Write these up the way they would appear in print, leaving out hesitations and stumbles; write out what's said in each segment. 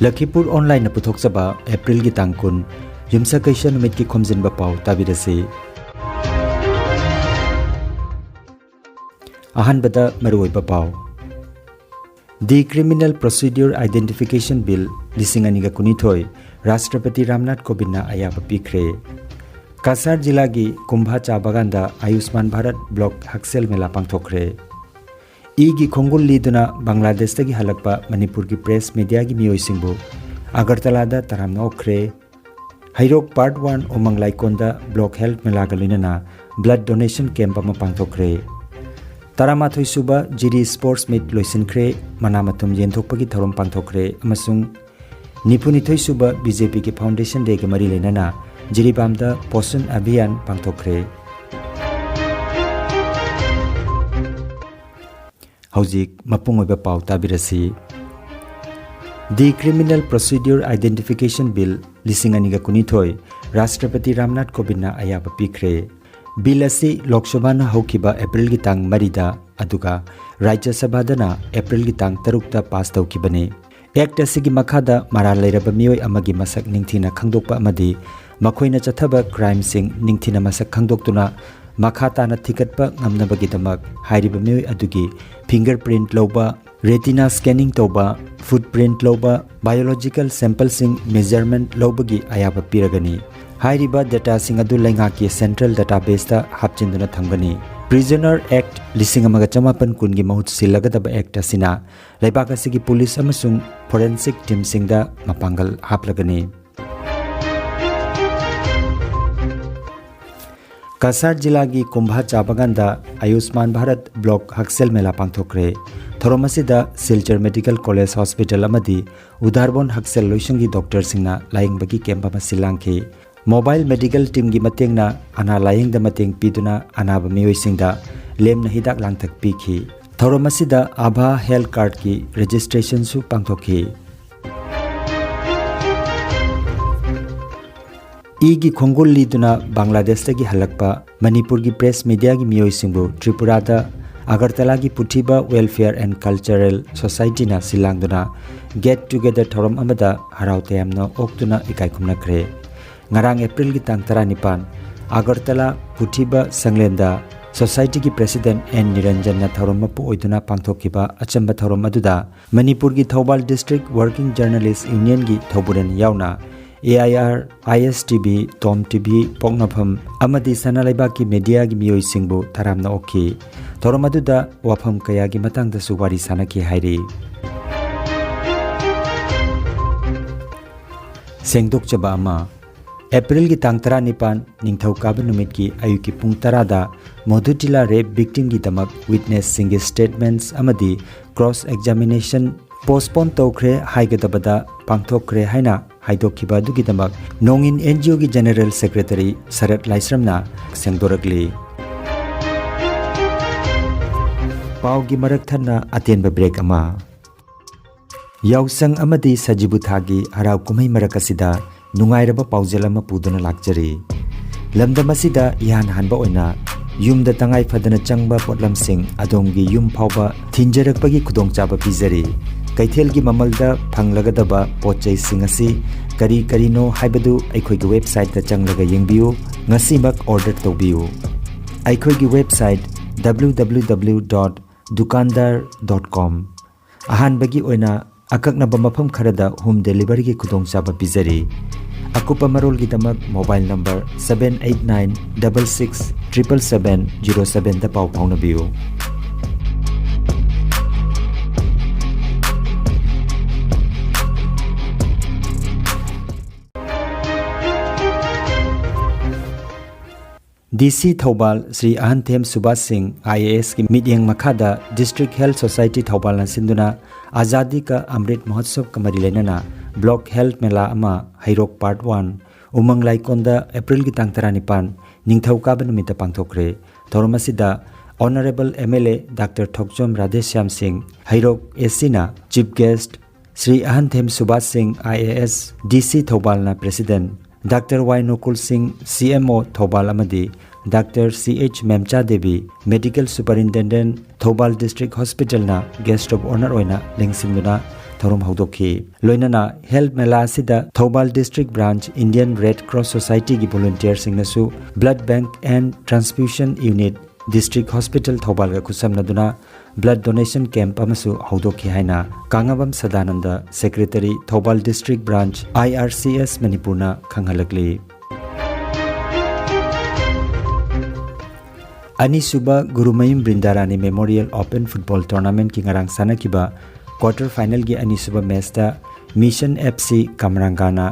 Lakhipuronline puthokchaba April gi tangkun yumsakaisha numit ki Khomjinba Pao tabirasi. Ahanbada maruoiba pau. The Criminal Procedure Identification Bill lising aniga kunithoi Rashtrapati Ramnath Kovindna ayaba pikre. Kasar jila gi Kumbha cha baganda Ayushman Bharat Block Haksel Mela pangthokre. Igi khongul liduna Bangladesh tagi halakpa Manipur ki press media gi miyoi singbu Agartala da taramna okre. Hairok Part 1 Omang Laikonda Block Health Mela galinana blood donation camp ama pangthokre. Taramathoi suba Jiri Sports Meet loisinkhre manamatum yenthokpagi thorom pangthokre amasung Nipunithoi suba BJP ki Foundation Day ke mari lenana Jiribamda Posan Abhiyan pangthokre. Haujik mapungoiba pau tabirasi. The Criminal Procedure Identification Bill lising aniga kunithoi Rashtrapati Ramnath Kovindna ayaba pikre. Bill asi Lok Sabha na haukiba April gi tang marida aduga Rajya Sabha dana April gi tang tarukta pass tawkibane. Act asigi makhada mara leiraba miyoi amagi masak ningthina khangdokpa amadi makhoina chathaba crime sing ningthina masak khangdoktuna makhata na thikatpa ngamnabagi damak hairiba miyoi adugi fingerprint loba, retina scanning toba, footprint loba, biological sample sing measurement lobagi ayaba piragani. Hairiba data sing adu lainga ki central database ta hapchinduna thangani. Prisoner Act lising amaga chamapan kun gi mahut silagadaba act asina laibak asigi police amasung forensic team singda mapangal haplagani. Kasar jila gi Kumbha cha baganda Ayushman Bharat Block Haksel Mela pangthokre. Thoromasida Silchar Medical College Hospital amadi Udarbon Haksel loisangi doctor singna laingbagi camp ama silangki. Mobile medical team gi matengna ana laying da mateng piduna anaba miyoi singda lemna hidak langthak pikhi. Thoromasida Abha Health Card ki registration su pangthokhi. Igi khongul liduna Bangladesh tagi halakpa Manipur gi press media gi miyoi singbu Tripura da Agartala gi Puthiba Welfare and Cultural Society na silangduna get together thorom amada haraute amna oktuna ikai khumnakre. Ngarang April gi tang 19 Agartala Puthiba Sanglenda Society ki President N Niranjan na thorom mapu oiduna pangthokiba achamba thorom aduda Manipur gi Thobal District Working Journalist Union gi thoburen yauna AIR, ISTB, Tom TV, Pongnafam, Amadi Sanalaiba ki media gi miyoi singbu taramna okhi. Thoromaduda wafam kaya gi matang da suwari sanaki hairi. Sengdok chaba ama April gi tang 19 ningthau kaba numit ki ayuki pung 10 da Modhutila rape victim gi damak witness singi statements amadi cross examination postpone tokre haigadabada pangthokre haina haidokhiba dugi damak nongin NGO gi General Secretary Sarat Laisramna sengdorakli. Pau gi marak thanna atenba break ama. Yausang amadi sajibuthagi harau kumai marakasida nungairaba paujal ama puduna lakjari. Lamdamasida ihan hanba oina yumda tangai fadana changba potlam sing adongi yum phauba thinjarakpagi khudongchaba pizari. Kaithel gi mamalda phanglagadaba pochai singasi kari karino haibadu aikhoi gi website ta changlaga yengbiu ngasimak order tawbiu. Aikhoi gi website www.dukandar.com. Ahan bagi oina akaknaba mafam kharada home delivery gi khudongchaba pizari. Akupa marol gi damak mobile number 7896677707 da pau phaunabiu. DC Thobal Sri Ahanthem Subhas Singh IAS ki midyang makhada District Health Society Thobal na sinduna Azadi ka Amrit Mahotsav kamari lenana Block Health Mela ama Hairok Part 1 Umang Laikonda April gi tang 19 ningthau ka banumita pangthokre. Thoromasida Honorable MLA Dr. Thokjom Radheshyam Singh Hairok Esina Chief Guest Sri Ahanthem Subhas Singh IAS DC Thobal na President Dr. Y. Nukul Singh CMO Thobal amadi Dr. C.H. Memcha Devi Medical Superintendent Thobal District Hospital na Guest of Honor oina lengsingduna thorom haudokhi loinana health mela asida Thobal district branch Indian Red Cross Society gi volunteer singnasu blood bank and transfusion unit district hospital Thobal ga kusamnaduna blood donation camp amasu haudokhi haina Kangabam Sadananda secretary Thobal district branch IRCS Manipurna khanghalakli Anisuba Gurumayim Brindarani Memorial Open Football Tournament ki ngarang sanakiba quarter final gi Anisuba match da Mission FC Kamrangana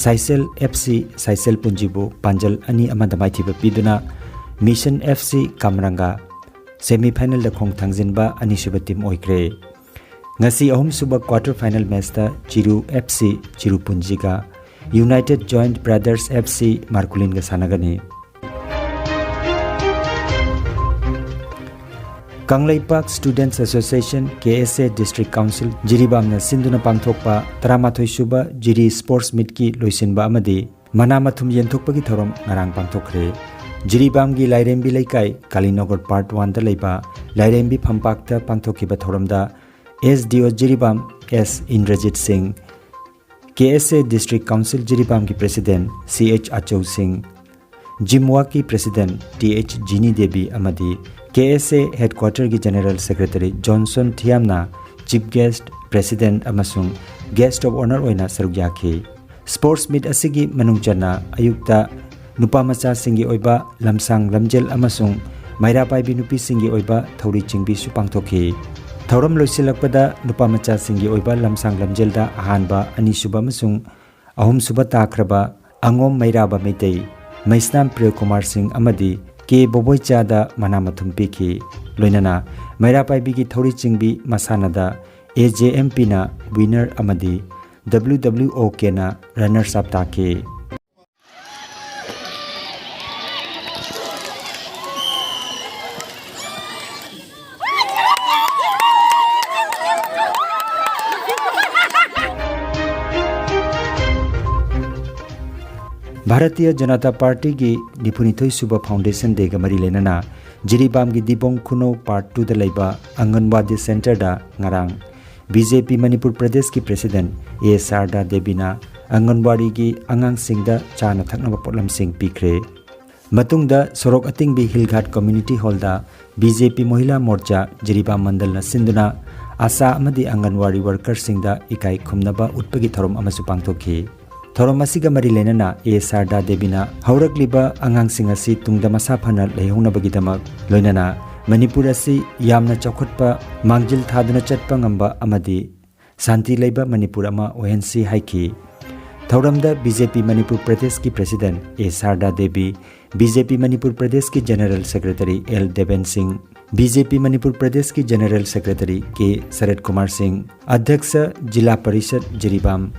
Saisel FC Saisel Punjibu Panjal ani amadamai thiba piduna Mission FC Kamranga semi final da khong thangjinba Anisuba team oikre ngasi ahum suba quarter final match da Chiru FC Chiru Punjiga United Joint Brothers FC Markulin ga sanagani Kanglai Park Students Association KSA District Council Jiribamna Sinduna Pangthokpa Taramathoy Suba Jiri Sports Meet ki loisinba amadi Manamathum yenthokpa ki thorom ngarang pangthokre Jiribam gi Lairembi Laikai Kalinagar Part 1 da leiba Lairembi Phampakta pangthokiba thoramda SDO Jiribam S Indrajit Singh KSA District Council Jiribam ki President CH Achou Singh Jimwa ki President TH Jini Devi amadi KSA Headquarter ki General Secretary Johnson Thiamna Chief Guest President amasung Guest of Honor oina sarugyakhi Sports Meet asigi manungchana ayukta nupamacha singi oiba lamsang lamjel amasung mairapai binupi singi oiba thauri chingbi su pangthokhi Thauram loisilakpada nupamacha singi oiba lamsang lamjelda ahanba anisuba amasung ahum suba takraba angom mairaba meitei Maisnam Priya Kumar Singh amadi Ke Boboi Chada Manamathum Piki Loinana Mairapai Bigi Thori Chingbi Masanada AJMP na winner amadi WWOK na runners up take Bharatiya Janata Party ki Nipunithoi Suba Foundation de Gamari Lenana Jiribam ki Dibong Kuno Part 2 da Laiba Anganwadi Center da Ngarang BJP Manipur Pradesh ki President ASR da Debina Anganwadi ki Angang Singh da Chana Thaknaba Potlam Singh Pikre Matungda Sorok Atingbi Hillghat Community Hall da BJP Mohila Morcha Jiribam Mandal na Sinduna Asa amadi Anganwadi Worker Singh da Ikai Khumnaba Utpagi Thorom amasu pangthokhi Thorom asiga mari lenana ASR da Debina haurakliba angang sing asi tungda masa phana leihonabagi loinana Manipur asi yamna chaukhotpa mangjil thaduna chatpa ngamba amadi santi leiba Manipur ama ONC haiki Thoramda BJP Manipur Pradesh ki President ASR da Devi BJP Manipur Pradesh ki General Secretary L Deven Singh BJP Manipur Pradesh ki General Secretary K Sarat Kumar Singh Adhyaksha Jila Parishad Jiribam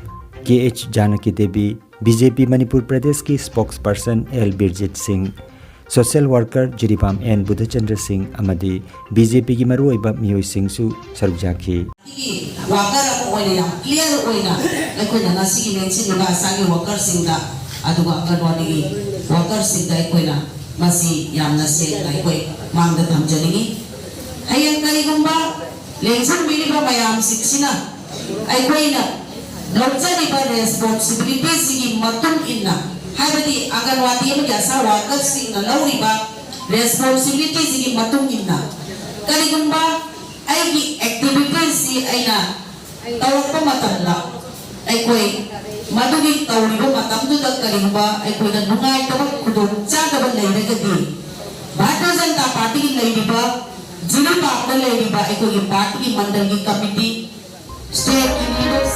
KH Janaki Devi BJP Manipur Pradesh ki spokesperson L Birjit Singh Social worker Jiribam N Buddhachandra Singh amadi BJP ki maru oiba miyoi Singh su sarujaki worker ako oina clear oina ekoi na sigi mention na sangi worker sing da aduga kanwani worker sing da ekoi na masi yamna se na ekoi mangda thamjani ayan kali gumba lengsan mini ba mayam siksina ekoi na Lojani ba responsibility sigi matung inna habadi agarwadi am jasa worker sing na lauri ba responsibility sigi matung inna kali gumba aigi activities si aina tawakpa matamla aikoi madugi tawribo matamdu da kali gumba aikoi na nungai tabak kudung chadaba lairagadi Bharatiya Janata Party ki lairiba jini paakda lairiba aikoi ki party ki mandal ki committee state ki leaders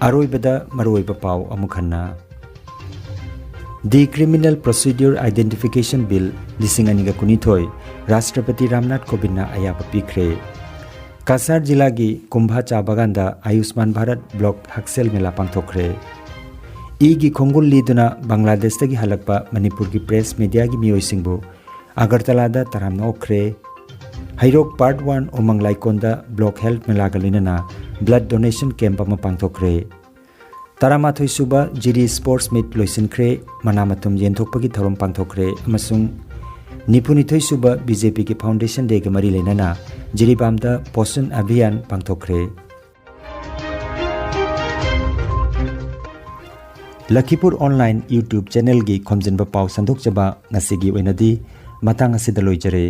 Aroibada Maroiba Pao Amukhanna The Criminal Procedure Identification Bill Lisinganiga Kunithoi Rashtrapati Ramnath Kovindna ayapa pikre Kasar Jila gi Kumbha Cha Baganda Ayushman Bharat Block Haksel Mela pangthokre Igi Khongul liduna Bangladesh tagi halakpa Manipur ki press media gi miyoi singbu Agartala da taramna okre Hairok Part 1 Omang Laikonda Block Health Mela galinana Blood Donation Camp ama pangthokre Taramathoi suba Jiri Sports Meet loisin kre manamatum yenthokpagi thorom pangthokre amasung निपुनिथोई सुबह BJP के foundation day के मरी लेना जिरीबाम दा पोषण अभियान पांगथोखरे। Lakhipur online YouTube channel की खोमजिनबा पाव संदोकचबा ngasi gi oinadi matang asida loijare।